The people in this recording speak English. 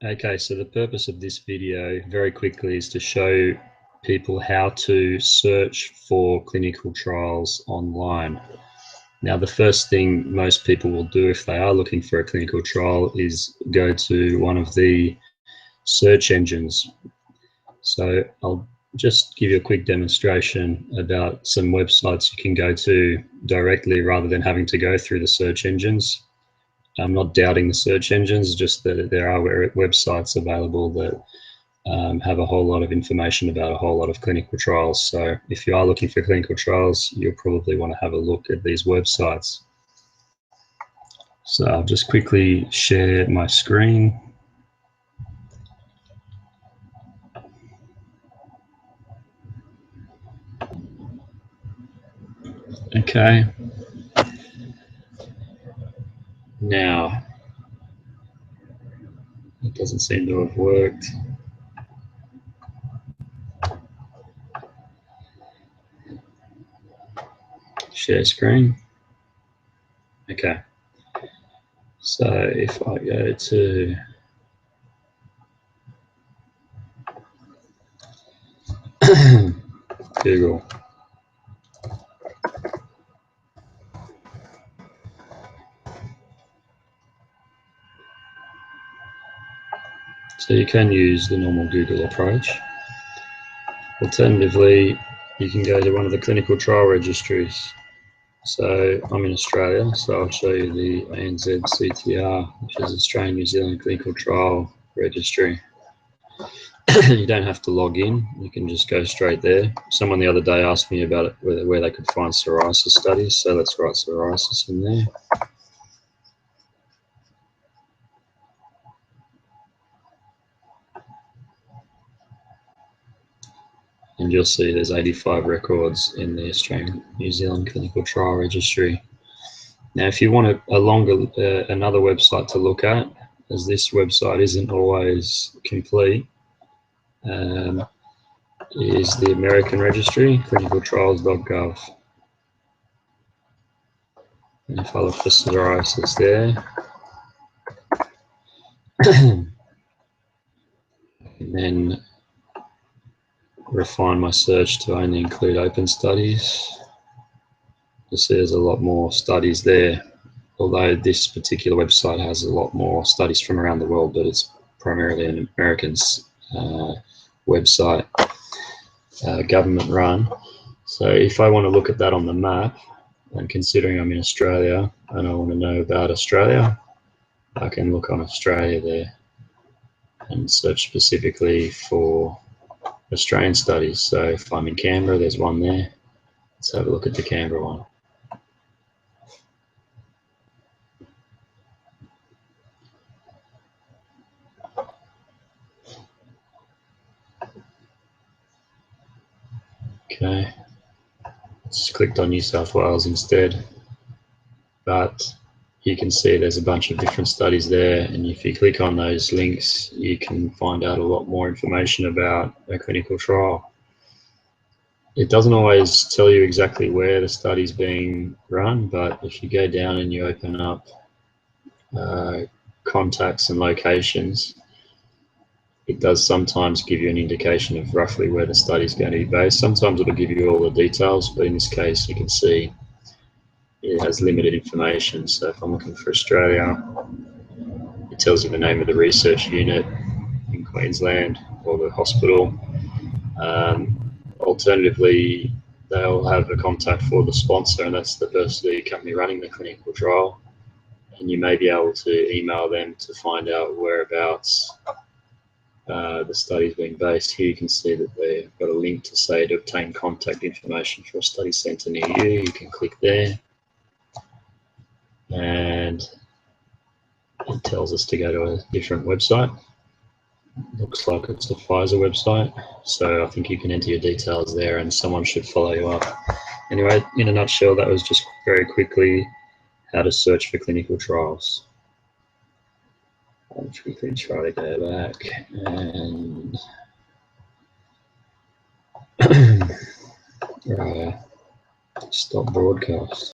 Okay, so the purpose of this video very quickly is to show people how to search for clinical trials online. Now, the first thing most people will do if they are looking for a clinical trial is go to one of the search engines. So I'll just give you a quick demonstration about some websites you can go to directly rather than having to go through the search engines. I'm not doubting the search engines, just that there are websites available that have a whole lot of information about a whole lot of clinical trials. So if you are looking for clinical trials, you'll probably want to have a look at these websites. So I'll just quickly share my screen. Okay. Now, it doesn't seem to have worked. Share screen. Okay. So if I go to Google. So you can use the normal Google approach. Alternatively, you can go to one of the clinical trial registries. So I'm in Australia, so I'll show you the ANZCTR, which is Australian New Zealand Clinical Trial Registry. You don't have to log in, you can just go straight there. Someone the other day asked me about it, where they could find psoriasis studies, so let's write psoriasis in there. And you'll see there's 85 records in the Australian New Zealand Clinical Trial Registry. Now, if you want another website to look at, as this website isn't always complete, is the American Registry, clinicaltrials.gov. And if I look for psoriasis there, and then refine my search to only include open studies, you'll see there's a lot more studies there. Although this particular website has a lot more studies from around the world, but it's primarily an American website, government run. So if I want to look at that on the map, and considering I'm in Australia and I want to know about Australia, I can look on Australia there and search specifically for Australian studies. So if I'm in Canberra, there's one there. Let's have a look at the Canberra one. Okay, just clicked on New South Wales instead, but you can see there's a bunch of different studies there, and if you click on those links, you can find out a lot more information about a clinical trial. It doesn't always tell you exactly where the study's being run, but if you go down and you open up contacts and locations, it does sometimes give you an indication of roughly where the study is going to be based. Sometimes it'll give you all the details, but in this case you can see it has limited information. So if I'm looking for Australia, it tells you the name of the research unit in Queensland or the hospital. Alternatively, they'll have a contact for the sponsor, and that's the company running the clinical trial, and you may be able to email them to find out whereabouts the study is being based. Here you can see that they've got a link to say to obtain contact information for a study centre near you. You can click there, and it tells us to go to a different website. Looks like it's a Pfizer website, so I think you can enter your details there and someone should follow you up. Anyway, in a nutshell, that was just very quickly how to search for clinical trials. I'll quickly try to go back and right, stop broadcast.